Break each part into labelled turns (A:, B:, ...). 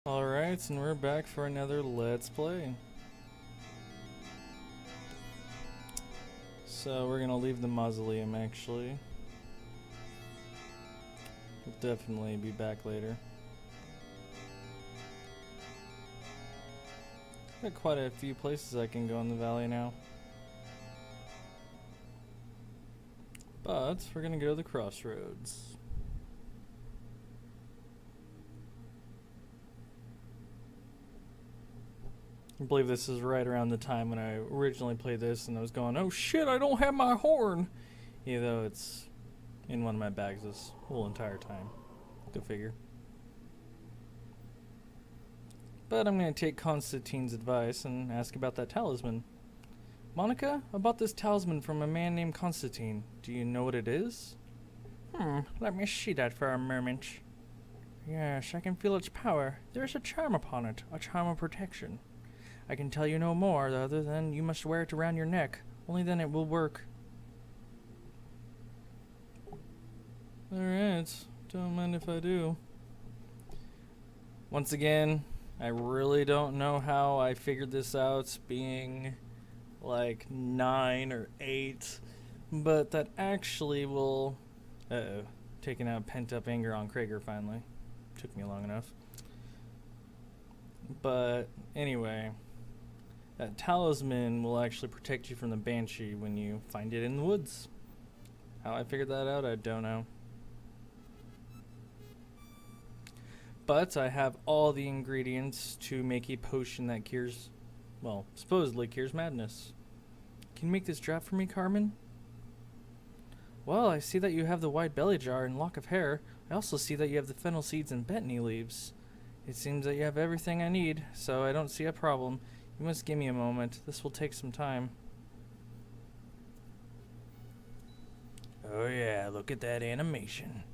A: Alright, and we're back for another Let's Play. So we're gonna leave the mausoleum actually. We'll definitely be back later. Got quite a few places I can go in the valley now. But we're gonna go to the crossroads. I believe this is right around the time when I originally played this and I was going, oh shit, I don't have my horn! Even though it's in one of my bags this whole entire time. Go figure. But I'm going to take Constantine's advice and ask about that talisman. Monica, I bought this talisman from a man named Constantine. Do you know what it is? Let me see that for a moment. Yes, I can feel its power. There's a charm upon it, a charm of protection. I can tell you no more, other than you must wear it around your neck. Only then it will work. Alright, don't mind if I do. Once again, I really don't know how I figured this out, being like 9 or 8, but that actually will... Uh-oh, taking out pent-up anger on Krager finally. Took me long enough. But anyway... that talisman will actually protect you from the banshee when you find it in the woods. How I figured that out, I don't know. But I have all the ingredients to make a potion that cures, well, supposedly cures madness. Can you make this drop for me, Carmen? Well, I see that you have the white belly jar and lock of hair. I also see that you have the fennel seeds and betony leaves. It seems that you have everything I need, so I don't see a problem. You must give me a moment. This will take some time. Oh yeah, look at that animation.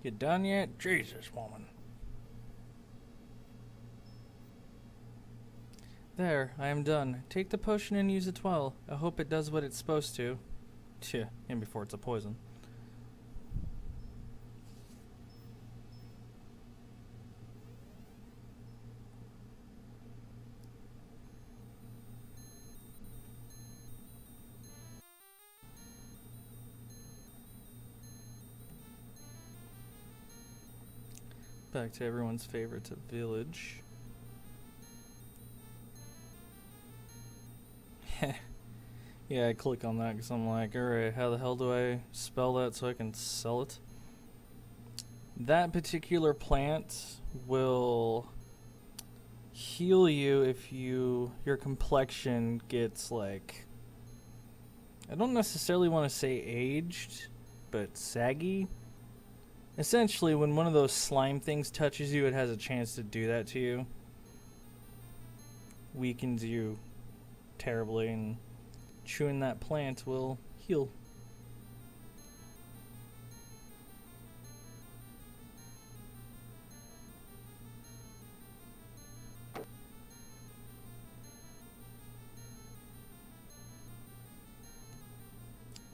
A: You done yet? Jesus, woman. There, I am done. Take the potion and use it well. I hope it does what it's supposed to. Tch, and before it's a poison. Back to everyone's favorite village. Yeah, I click on that because I'm like, alright, how the hell do I spell that so I can sell it? That particular plant will heal you if your complexion gets like, I don't necessarily want to say aged, but saggy. Essentially, when one of those slime things touches you, it has a chance to do that to you. Weakens you terribly, and chewing that plant will heal.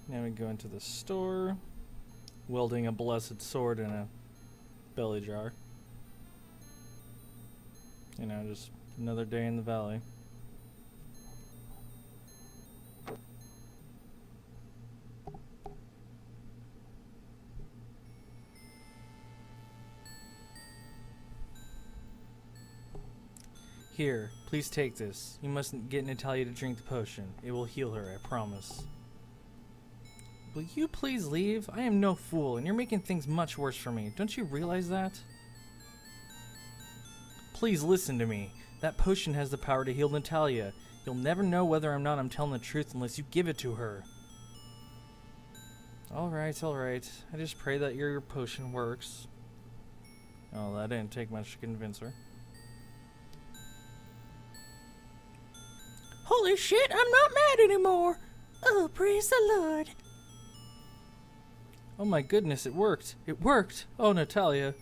A: Now we go into the store. Welding a blessed sword in a belly jar. You know, just another day in the valley. Here, please take this. You mustn't get Natalia to drink the potion. It will heal her, I promise. Will you please leave? I am no fool, and you're making things much worse for me. Don't you realize that? Please listen to me. That potion has the power to heal Natalia. You'll never know whether or not I'm telling the truth unless you give it to her. Alright, alright. I just pray that your potion works. Oh, that didn't take much to convince her. Holy shit, I'm not mad anymore! Oh, praise the Lord. Oh my goodness, it worked! It worked! Oh, Natalia.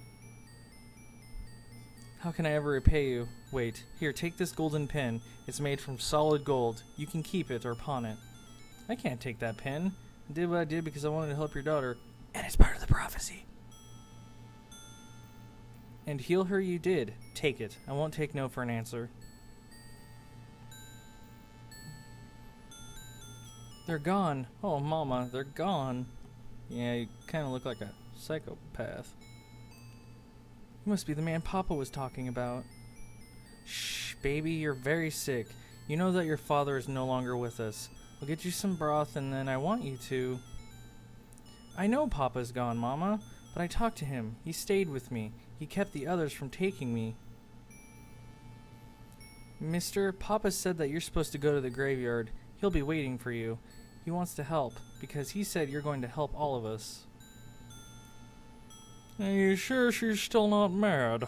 A: How can I ever repay you? Wait, here, take this golden pin. It's made from solid gold. You can keep it or pawn it. I can't take that pin. I did what I did because I wanted to help your daughter. And it's part of the prophecy. And heal her you did. Take it. I won't take no for an answer. They're gone. Oh, Mama, they're gone. Yeah, you kind of look like a psychopath. You must be the man Papa was talking about. Shh, baby, you're very sick. You know that your father is no longer with us. I'll get you some broth and then I want you to... I know Papa's gone, Mama, but I talked to him. He stayed with me. He kept the others from taking me. Mister, Papa said that you're supposed to go to the graveyard. He'll be waiting for you. He wants to help, because he said you're going to help all of us. Are you sure she's still not mad?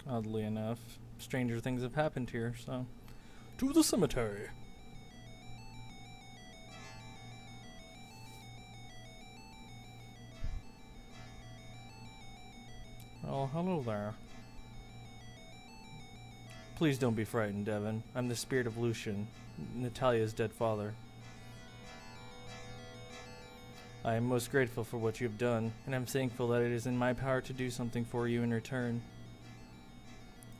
A: Oddly enough, stranger things have happened here, so... To the cemetery! Oh, hello there. Please don't be frightened, Devon. I'm the spirit of Lucian, Natalia's dead father. I am most grateful for what you have done, and I'm thankful that it is in my power to do something for you in return.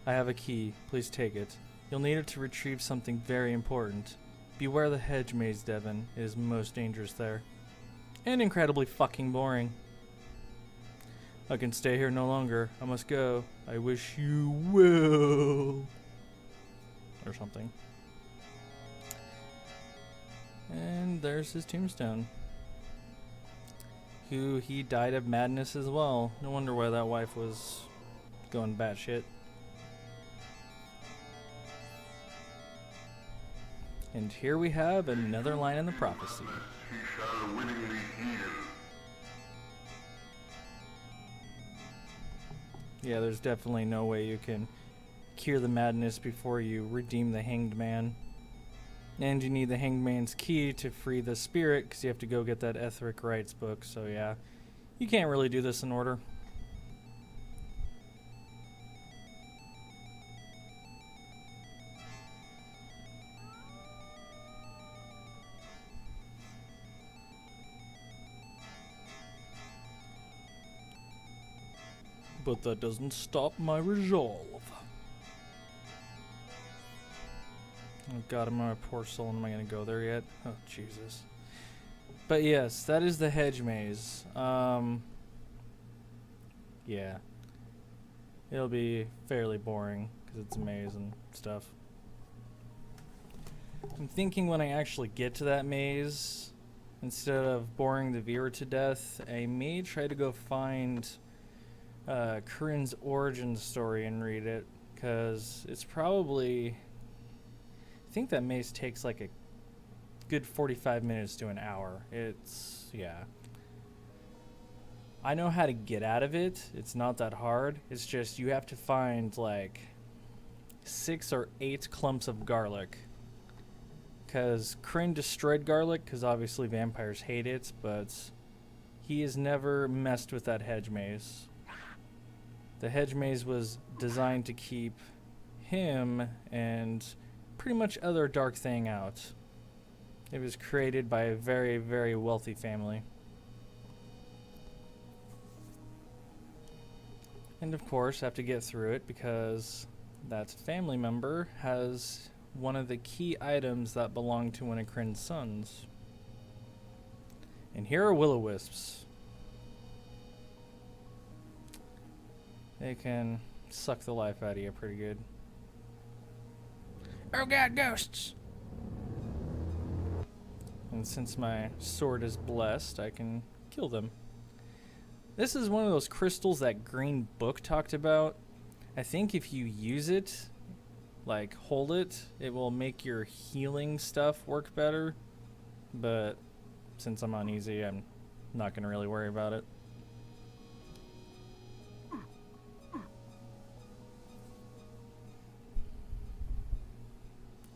A: I have a key. Please take it. You'll need it to retrieve something very important. Beware the Hedge Maze, Devon. It is most dangerous there. And incredibly fucking boring. I can stay here no longer. I must go. I wish you well. Or something. And there's his tombstone. He died of madness as well. No wonder why that wife was going batshit. And here we have another line in the prophecy.
B: He shall willingly heal.
A: Yeah, there's definitely no way you can cure the madness before you redeem the Hanged Man. And you need the Hanged Man's key to free the spirit, because you have to go get that Etheric Rites book. So yeah, you can't really do this in order. But that doesn't stop my resolve. Oh god, am I a poor soul? Am I gonna go there yet? Oh Jesus. But yes, that is the Hedge Maze. Yeah. It'll be fairly boring, because it's a maze and stuff. I'm thinking when I actually get to that maze, instead of boring the viewer to death, I may try to go find Kairns' origin story and read it, because it's probably... I think that maze takes like a good 45 minutes to an hour. It's, yeah. I know how to get out of it. It's not that hard. It's just you have to find like 6 or 8 clumps of garlic. Because Kairns destroyed garlic, because obviously vampires hate it, but he has never messed with that hedge maze. The hedge maze was designed to keep him and pretty much other dark thing out. It was created by a very, very wealthy family. And of course, I have to get through it because that family member has one of the key items that belong to one of Kairns' sons. And here are will-o-wisps. They can suck the life out of you pretty good. Oh god, ghosts! And since my sword is blessed, I can kill them. This is one of those crystals that Green Book talked about. I think if you use it, like hold it, it will make your healing stuff work better. But since I'm on easy, I'm not going to really worry about it.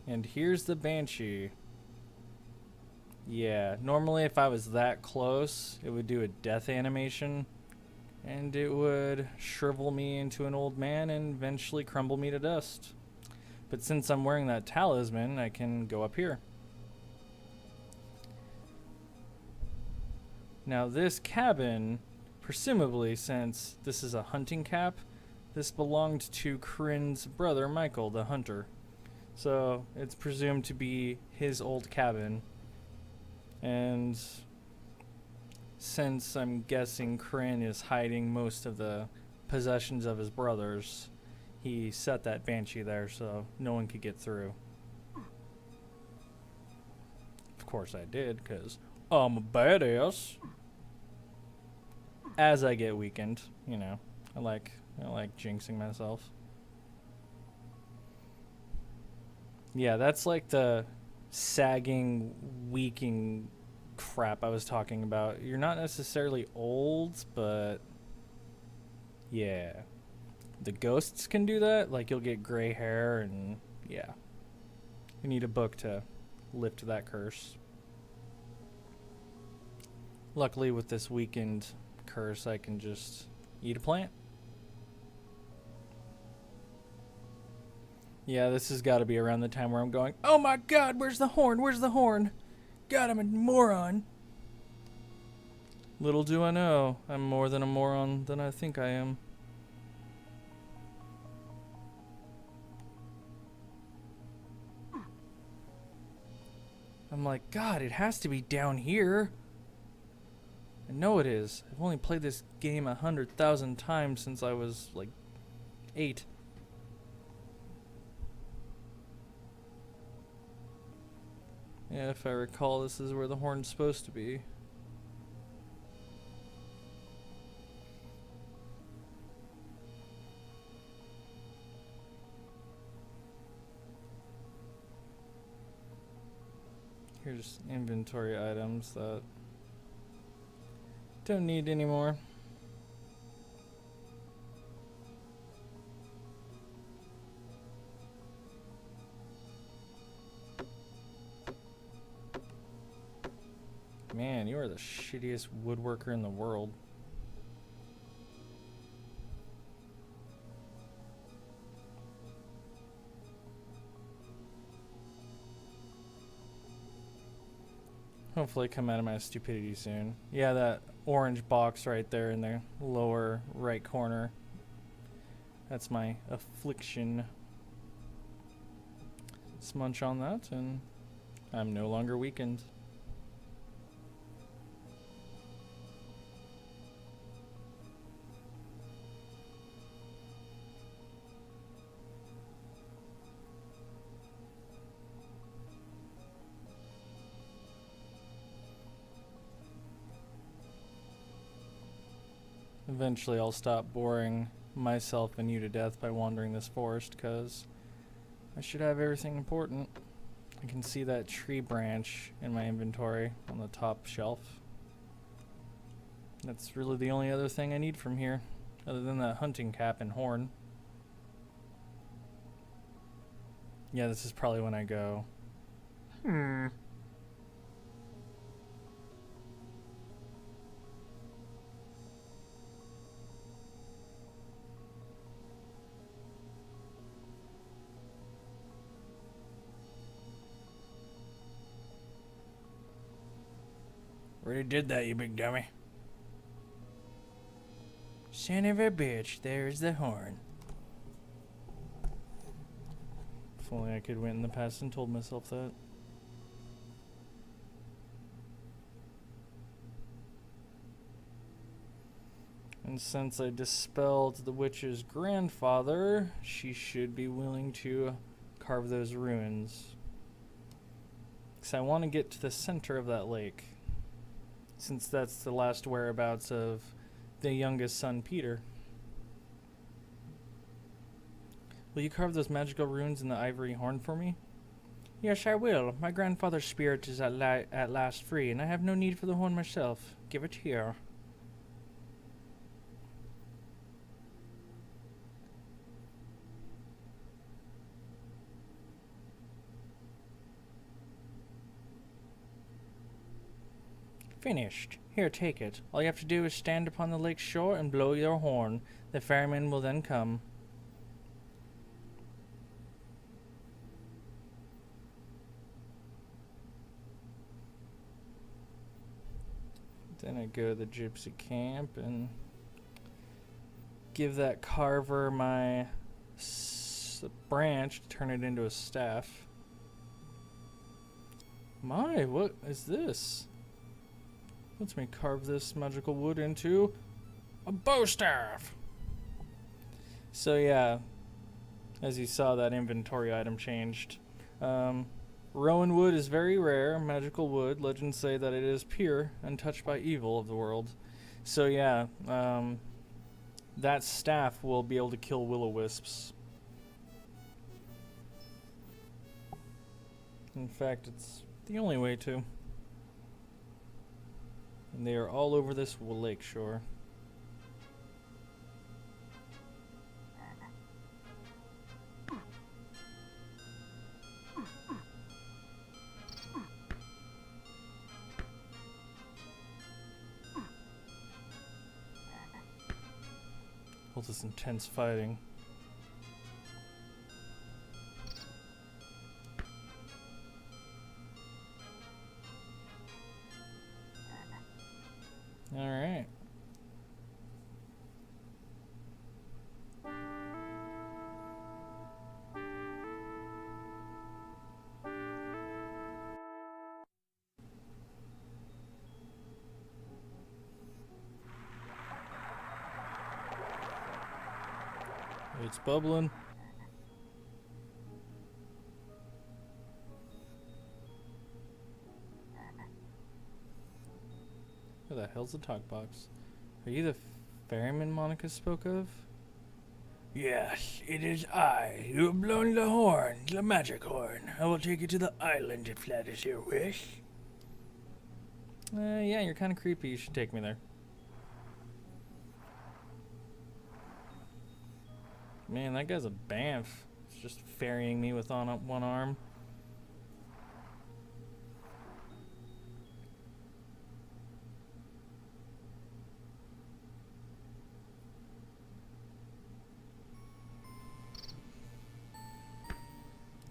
A: And here's the Banshee. Yeah, normally if I was that close, it would do a death animation. And it would shrivel me into an old man and eventually crumble me to dust. But since I'm wearing that talisman, I can go up here. Now this cabin, presumably since this is a hunting cap, this belonged to Corinne's brother Michael, the hunter. So it's presumed to be his old cabin. And since I'm guessing Corinne is hiding most of the possessions of his brothers, he set that Banshee there so no one could get through. Of course I did, because I'm a badass. As I get weakened, you know, I like jinxing myself. Yeah, that's like the sagging, weaking crap I was talking about. You're not necessarily old, but yeah. The ghosts can do that. Like, you'll get gray hair and yeah. You need a book to lift that curse. Luckily, with this weakened curse, I can just eat a plant. Yeah, this has got to be around the time where I'm going, oh my god, where's the horn? Where's the horn? God, I'm a moron. Little do I know, I'm more than a moron than I think I am. I'm like, God, it has to be down here. I know it is. I've only played this game 100,000 times since I was like 8. Yeah, if I recall, this is where the horn's supposed to be. Here's inventory items that don't need anymore. Man, you are the shittiest woodworker in the world. Hopefully come out of my stupidity soon. Yeah, that orange box right there in the lower right corner. That's my affliction. Munch on that and I'm no longer weakened. Eventually I'll stop boring myself and you to death by wandering this forest, because I should have everything important. I can see that tree branch in my inventory on the top shelf. That's really the only other thing I need from here, other than that hunting cap and horn. Yeah, this is probably when I go, Already did that, you big dummy. Son of a bitch, there's the horn. If only I could went in the past and told myself that. And since I dispelled the witch's grandfather, she should be willing to carve those ruins. Because I want to get to the center of that lake, since that's the last whereabouts of the youngest son, Peter. Will you carve those magical runes in the ivory horn for me? Yes, I will. My grandfather's spirit is at last free, and I have no need for the horn myself. Give it here. Finished. Here, take it. All you have to do is stand upon the lake shore and blow your horn. The ferryman will then come. Then I go to the gypsy camp and give that carver my branch to turn it into a staff. My, what is this? Let's me carve this magical wood into a bow staff. So yeah, as you saw, that inventory item changed. Rowan wood is very rare, magical wood. Legends say that it is pure, untouched by evil of the world. So yeah, that staff will be able to kill will-o-wisps. In fact, it's the only way to. And they are all over this Lakeshore. All this intense fighting. All right. It's bubbling. Who the hell's the talk box? Are you the ferryman Monica spoke of? Yes, it is I. You have blown the horn, the magic horn. I will take you to the island if that is your wish. Yeah, you're kind of creepy. You should take me there. Man, that guy's a bamf. He's just ferrying me with on one arm.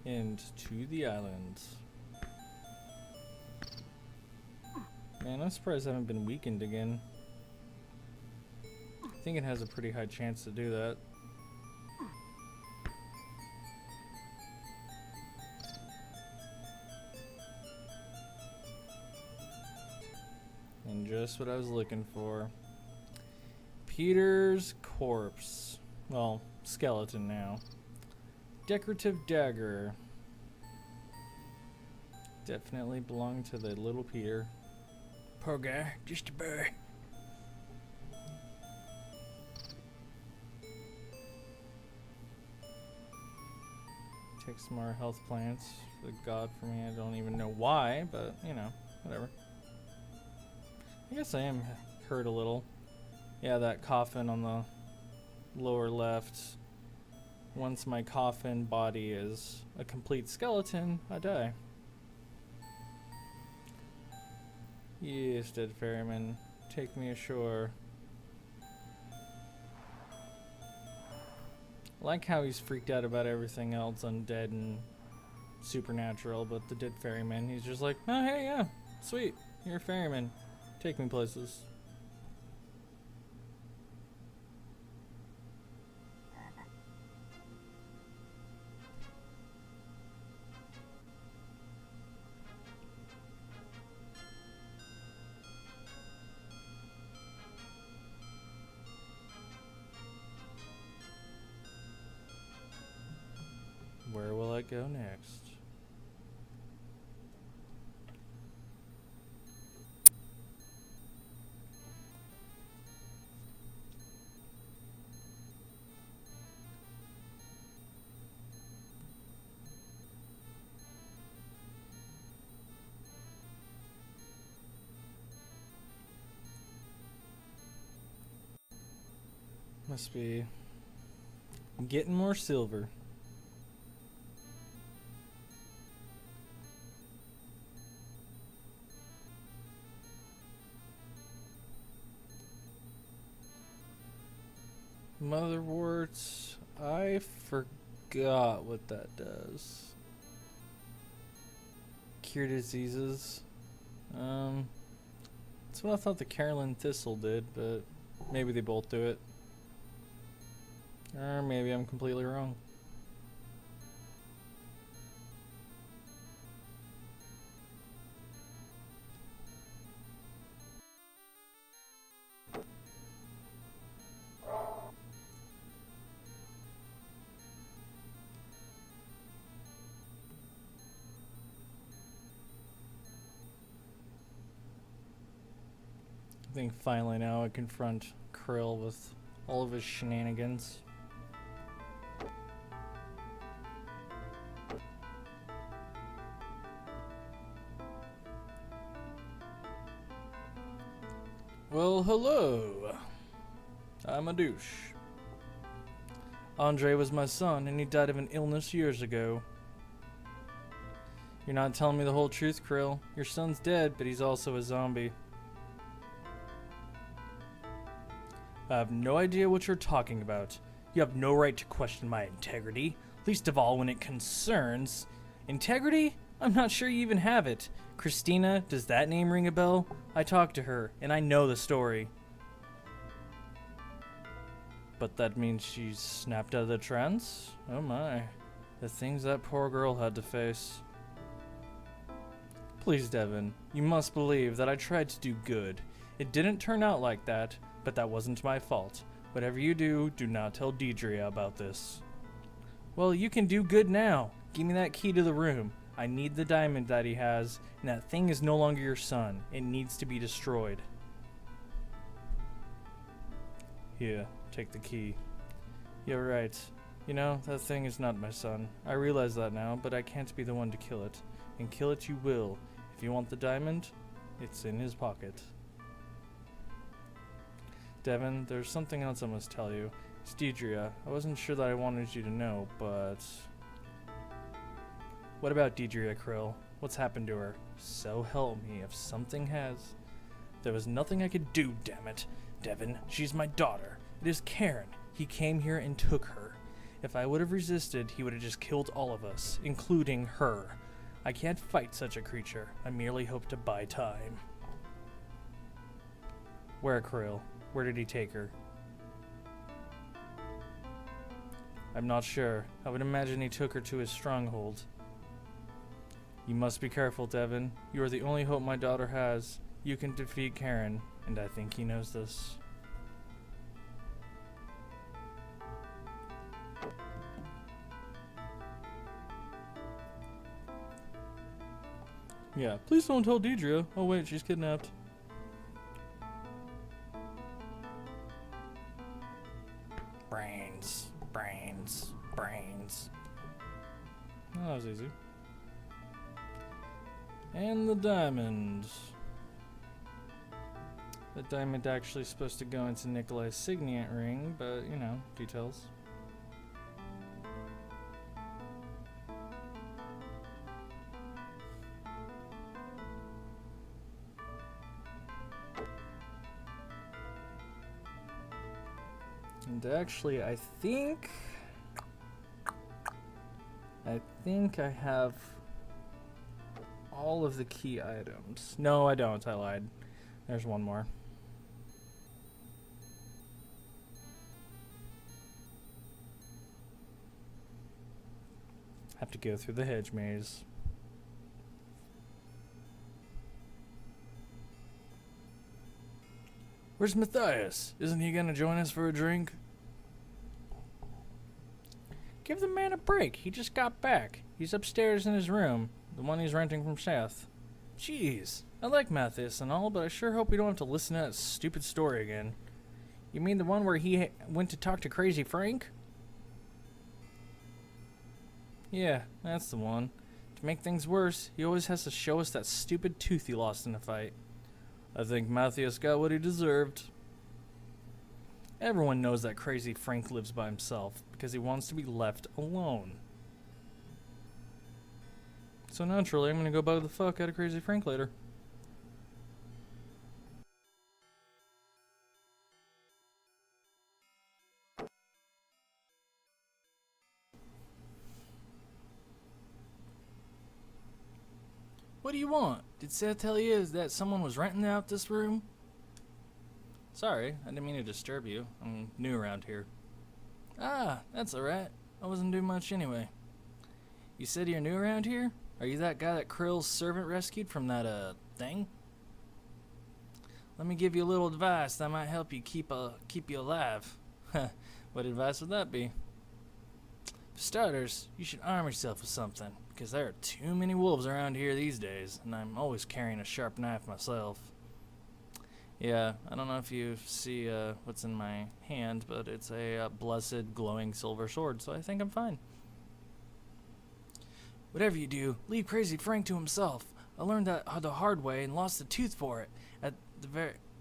A: And to the island. Man, I'm surprised I haven't been weakened again. I think it has a pretty high chance to do that. And just what I was looking for. Peter's corpse. Well, skeleton now. Decorative dagger. Definitely belonged to the little Peter. Poor guy, just a boy. Take some more health plants for the god for me. I don't even know why, but you know, whatever. I guess I am hurt a little. Yeah, that coffin on the lower left. Once my coffin body is a complete skeleton, I die. Yes, dead ferryman, take me ashore. I like how he's freaked out about everything else undead and supernatural, but the dead ferryman, he's just like, oh hey, yeah, sweet, you're a ferryman. Take me places. Where will I go next? Must be getting more silver. Motherwort. I forgot what that does. Cure diseases. That's what I thought the Carolyn Thistle did, but maybe they both do it. Or maybe I'm completely wrong. I think finally now I confront Kirill with all of his shenanigans. Well, hello. I'm a douche. Andre was my son, and he died of an illness years ago. You're not telling me the whole truth, Kirill. Your son's dead, but he's also a zombie. I have no idea what you're talking about. You have no right to question my integrity, least of all when it concerns... Integrity? I'm not sure you even have it. Christina, does that name ring a bell? I talked to her, and I know the story. But that means she's snapped out of the trance? Oh my. The things that poor girl had to face. Please, Devin, you must believe that I tried to do good. It didn't turn out like that, but that wasn't my fault. Whatever you do, do not tell Deidre about this. Well, you can do good now. Give me that key to the room. I need the diamond that he has, and that thing is no longer your son. It needs to be destroyed. Here, take the key. You're right. You know, that thing is not my son. I realize that now, but I can't be the one to kill it. And kill it you will. If you want the diamond, it's in his pocket. Devin, there's something else I must tell you. It's Deidre. I wasn't sure that I wanted you to know, but... What about Deidre, Kirill? What's happened to her? So help me if something has. There was nothing I could do, damn it. Devin, she's my daughter. It is Kairns. He came here and took her. If I would have resisted, he would have just killed all of us, including her. I can't fight such a creature. I merely hope to buy time. Where, Kirill? Where did he take her? I'm not sure. I would imagine he took her to his stronghold. You must be careful, Devin. You are the only hope my daughter has. You can defeat Kairns, and I think he knows this. Yeah, please don't tell Deidre. Oh wait, she's kidnapped. Brains, brains, brains. Oh, that was easy. And the diamond. The diamond actually supposed to go into Nikolai's signet ring, but you know, details. And actually, I think I have all of the key items. No, I don't. I lied. There's one more. Have to go through the hedge maze. Where's Mathias? Isn't he gonna join us for a drink? Give the man a break. He just got back. He's upstairs in his room, the one he's renting from Seth. Jeez, I like Mathias and all, but I sure hope we don't have to listen to that stupid story again. You mean the one where he went to talk to Crazy Frank? Yeah, that's the one. To make things worse, he always has to show us that stupid tooth he lost in a fight. I think Mathias got what he deserved. Everyone knows that Crazy Frank lives by himself because he wants to be left alone. So naturally, I'm gonna go bug the fuck out of Crazy Frank later. What do you want? Did Seth tell you that someone was renting out this room? Sorry, I didn't mean to disturb you. I'm new around here. Ah, that's alright. I wasn't doing much anyway. You said you're new around here? Are you that guy that Kirill's servant rescued from that, thing? Let me give you a little advice that might help you keep you alive. What advice would that be? For starters, you should arm yourself with something, because there are too many wolves around here these days, and I'm always carrying a sharp knife myself. Yeah, I don't know if you see what's in my hand, but it's a blessed glowing silver sword, so I think I'm fine. Whatever you do, leave Crazy Frank to himself. I learned that the hard way and lost a tooth for it.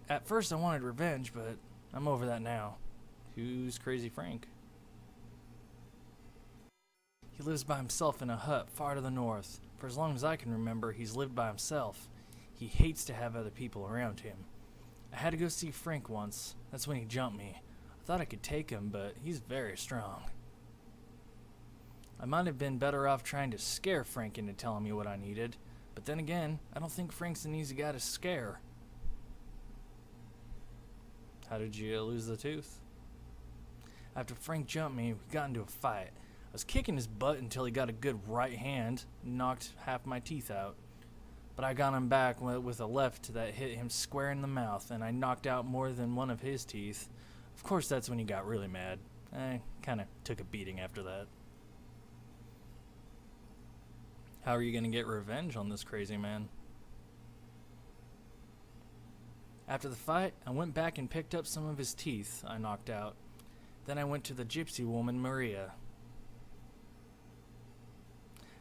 A: At first I wanted revenge, but I'm over that now. Who's Crazy Frank? He lives by himself in a hut far to the north. For as long as I can remember, he's lived by himself. He hates to have other people around him. I had to go see Frank once. That's when he jumped me. I thought I could take him, but he's very strong. I might have been better off trying to scare Frank into telling me what I needed, but then again, I don't think Frank's an easy guy to scare. How did you lose the tooth? After Frank jumped me, we got into a fight. I was kicking his butt until he got a good right hand and knocked half my teeth out. But I got him back with a left that hit him square in the mouth, and I knocked out more than one of his teeth. Of course, that's when he got really mad. I kind of took a beating after that. How are you going to get revenge on this crazy man? After the fight, I went back and picked up some of his teeth I knocked out. Then I went to the gypsy woman, Maria.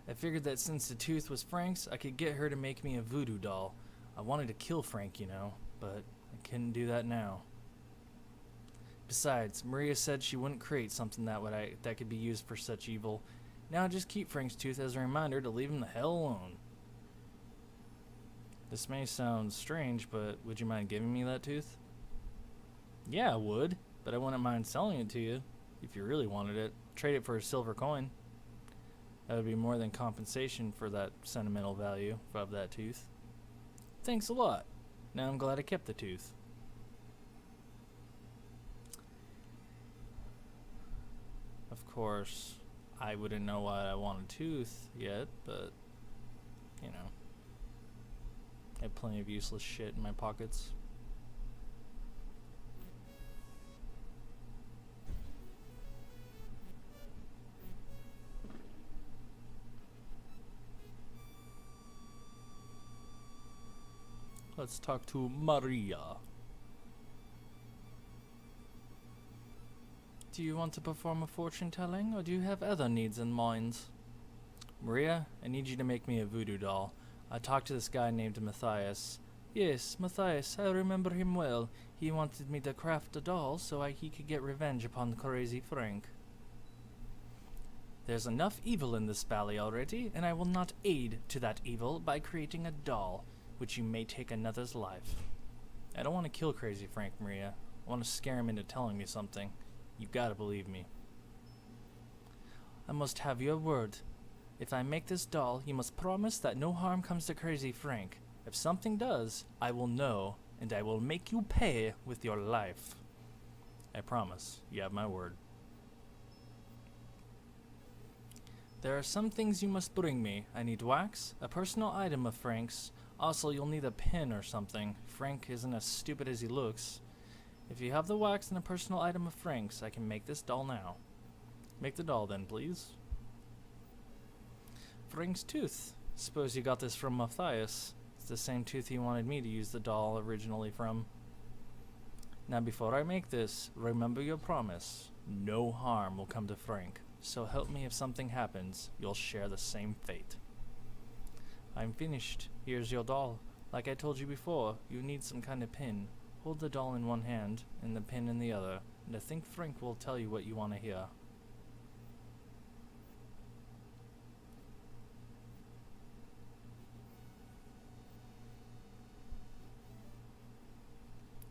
A: I figured that since the tooth was Frank's, I could get her to make me a voodoo doll. I wanted to kill Frank, you know, but I couldn't do that now. Besides, Maria said she wouldn't create something that could be used for such evil. Now just keep Frank's tooth as a reminder to leave him the hell alone. This may sound strange, but would you mind giving me that tooth? Yeah, I would, but I wouldn't mind selling it to you if you really wanted it. Trade it for a silver coin. That would be more than compensation for that sentimental value of that tooth. Thanks a lot. Now I'm glad I kept the tooth. Of course, I wouldn't know why I want a tooth yet, but, you know, I have plenty of useless shit in my pockets. Let's talk to Maria. Do you want to perform a fortune telling, or do you have other needs in mind? Maria, I need you to make me a voodoo doll. I talked to this guy named Mathias. Yes, Mathias, I remember him well. He wanted me to craft a doll so he could get revenge upon Crazy Frank. There's enough evil in this valley already, and I will not aid to that evil by creating a doll, which you may take another's life. I don't want to kill Crazy Frank, Maria. I want to scare him into telling me something. You gotta believe me. I must have your word. If I make this doll, you must promise that no harm comes to Crazy Frank. If something does, I will know, and I will make you pay with your life. I promise. You have my word. There are some things you must bring me. I need wax, a personal item of Frank's. Also, you'll need a pin or something. Frank isn't as stupid as he looks. If you have the wax and a personal item of Frank's, I can make this doll now. Make the doll then, please. Frank's tooth. Suppose you got this from Mathias. It's the same tooth he wanted me to use the doll originally from. Now before I make this, remember your promise. No harm will come to Frank. So help me if something happens, you'll share the same fate. I'm finished. Here's your doll. Like I told you before, you need some kind of pin. Hold the doll in one hand and the pin in the other, and I think Frank will tell you what you want to hear.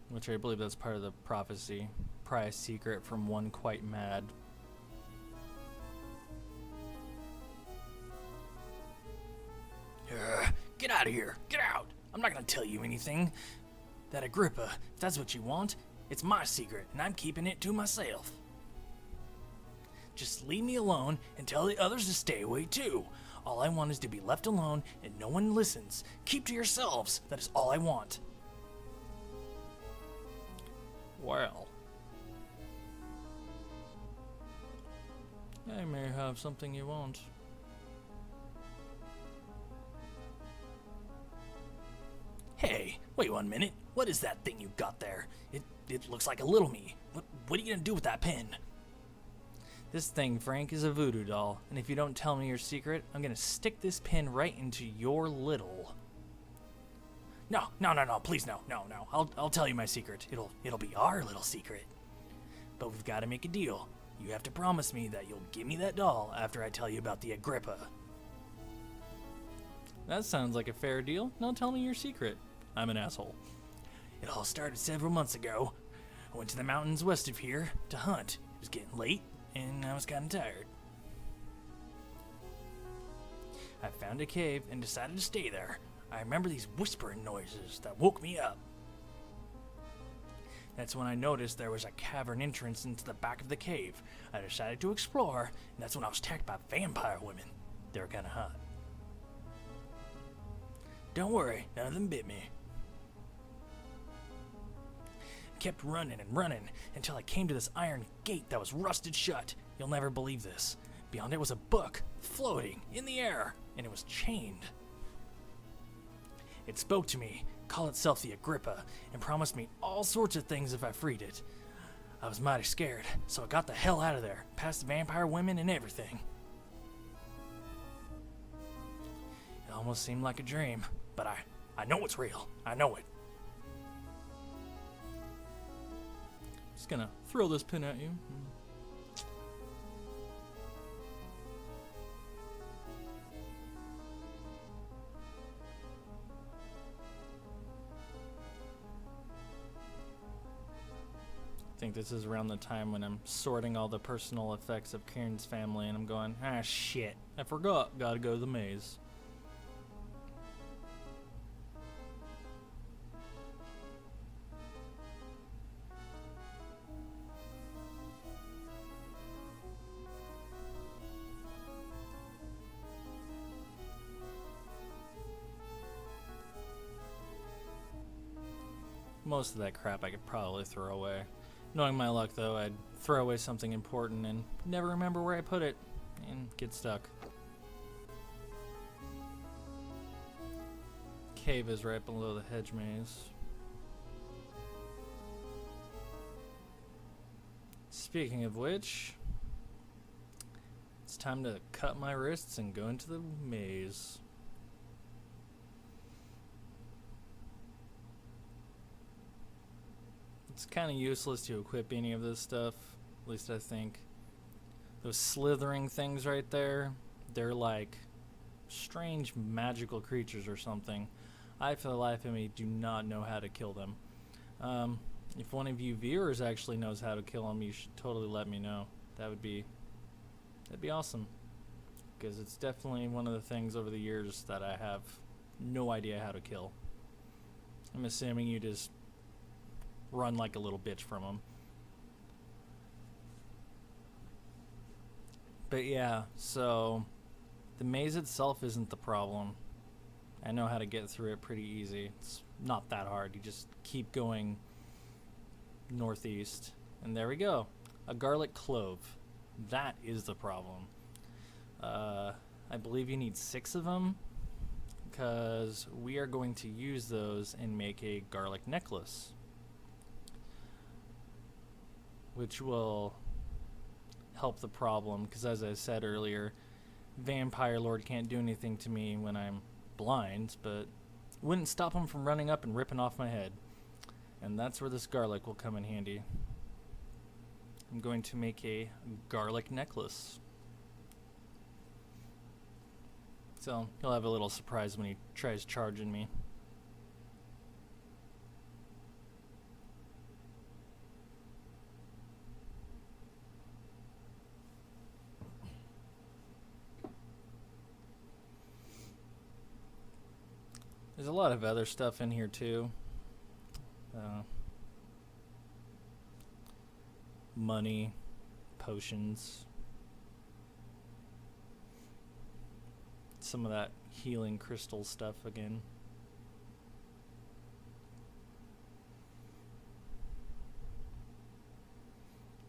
A: Which I believe that's part of the prophecy. Pry a secret from one quite mad.
C: Get out out of here. Get out. I'm not gonna tell you anything. That Agrippa, if that's what you want, it's my secret, and I'm keeping it to myself. Just leave me alone and tell the others to stay away too. All I want is to be left alone and no one listens. Keep to yourselves. That is all I want.
A: Well, I may have something you want.
C: Hey, wait 1 minute. What is that thing you got there? It looks like a little me. What are you gonna do with that pin?
A: This thing, Frank, is a voodoo doll, and if you don't tell me your secret, I'm gonna stick this pin right into your little.
C: No, please no. I'll tell you my secret. It'll be our little secret. But we've got to make a deal. You have to promise me that you'll give me that doll after I tell you about the Agrippa.
A: That sounds like a fair deal. Now tell me your secret. I'm an asshole.
C: It all started several months ago. I went to the mountains west of here to hunt. It was getting late, and I was kind of tired. I found a cave and decided to stay there. I remember these whispering noises that woke me up. That's when I noticed there was a cavern entrance into the back of the cave. I decided to explore, and that's when I was attacked by vampire women. They were kind of hot. Don't worry, none of them bit me. I kept running and running until I came to this iron gate that was rusted shut. You'll never believe this. Beyond it was a book floating in the air, and it was chained. It spoke to me, called itself the Agrippa, and promised me all sorts of things if I freed it. I was mighty scared, so I got the hell out of there, past the vampire women and everything. It almost seemed like a dream, but I know it's real. I know it.
A: Just gonna throw this pin at you. I think this is around the time when I'm sorting all the personal effects of Kairns' family and I'm going, ah shit, I forgot, gotta go to the maze. Most of that crap I could probably throw away. Knowing my luck, though, I'd throw away something important and never remember where I put it and get stuck. Cave is right below the hedge maze. Speaking of which, it's time to cut my wrists and go into the maze. It's kind of useless to equip any of this stuff, at least I think. Those slithering things right there, they're like strange magical creatures or something. I, for the life of me, do not know how to kill them. If one of you viewers actually knows how to kill them, you should totally let me know. That'd be awesome. Because it's definitely one of the things over the years that I have no idea how to kill. I'm assuming you just run like a little bitch from them. But yeah, so the maze itself isn't the problem. I know how to get through it pretty easy. It's not that hard. You just keep going northeast. And there we go. A garlic clove. That is the problem. I believe you need 6 of them, because we are going to use those and make a garlic necklace, which will help the problem, because as I said earlier, Vampire Lord can't do anything to me when I'm blind, but wouldn't stop him from running up and ripping off my head. And that's where this garlic will come in handy. I'm going to make a garlic necklace. So he'll have a little surprise when he tries charging me. There's a lot of other stuff in here too. Money, potions, some of that healing crystal stuff again.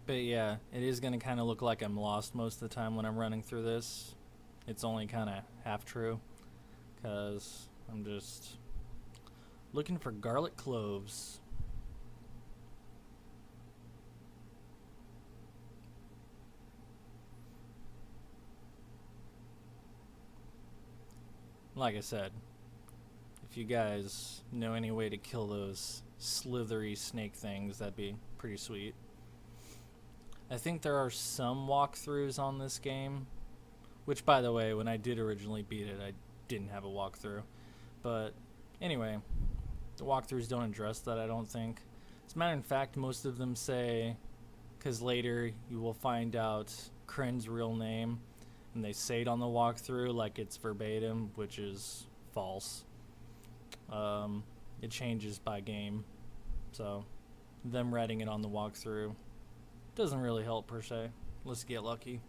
A: But yeah, it is going to kind of look like I'm lost most of the time when I'm running through this. It's only kind of half true, because I'm just looking for garlic cloves. Like I said, if you guys know any way to kill those slithery snake things, that'd be pretty sweet. I think there are some walkthroughs on this game, which, by the way, when I did originally beat it, I didn't have a walkthrough. But anyway, the walkthroughs don't address that, I don't think. As a matter of fact, most of them say, because later you will find out Kirill real name, and they say it on the walkthrough like it's verbatim, which is false. It changes by game, so them writing it on the walkthrough doesn't really help per se. Let's get lucky.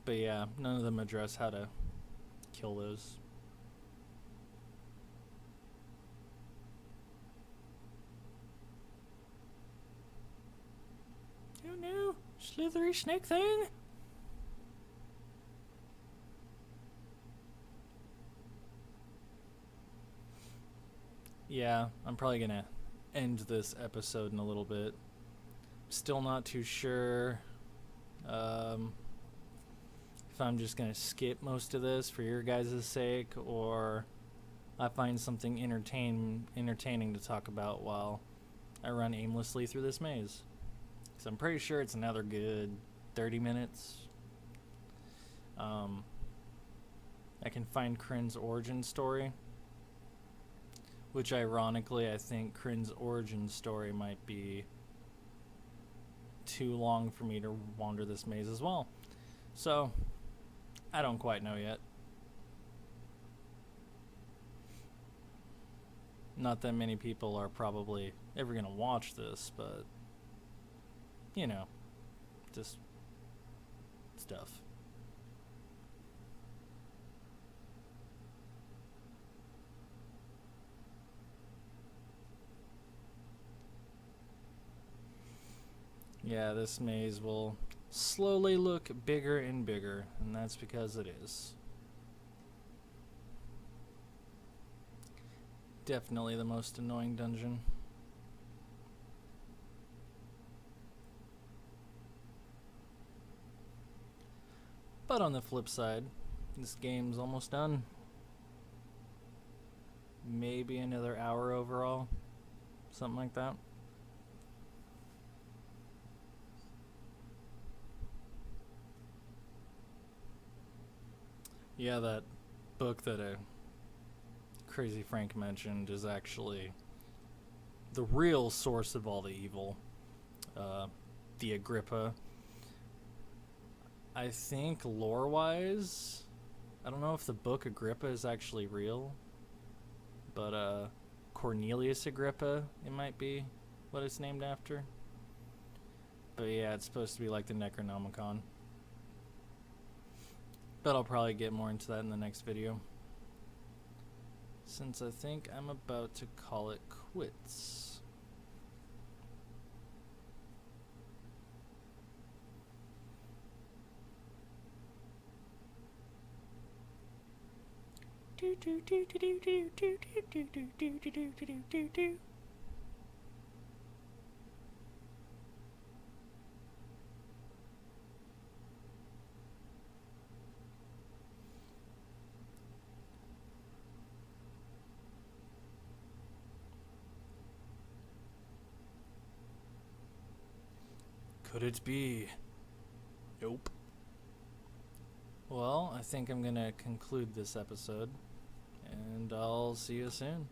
A: But yeah, none of them address how to kill those. Oh no, slithery snake thing. Yeah, I'm probably gonna end this episode in a little bit. Still not too sure if I'm just gonna skip most of this for your guys' sake, or I find something entertaining to talk about while I run aimlessly through this maze. So I'm pretty sure it's another good 30 minutes. I can find Kirill's origin story, which ironically I think Kirill's origin story might be too long for me to wander this maze as well. So I don't quite know yet. Not that many people are probably ever gonna watch this, but you know, just stuff. Yeah, this maze will slowly look bigger and bigger, and that's because it is. Definitely the most annoying dungeon. But on the flip side, this game's almost done. Maybe another hour overall, something like that. Yeah, that book that Crazy Frank mentioned is actually the real source of all the evil. The Agrippa. I think lore-wise, I don't know if the book Agrippa is actually real, but Cornelius Agrippa, it might be what it's named after. But yeah, it's supposed to be like the Necronomicon. But I'll probably get more into that in the next video, since I think I'm about to call it quits. Could it be? Nope. Well, I think I'm gonna conclude this episode, and I'll see you soon.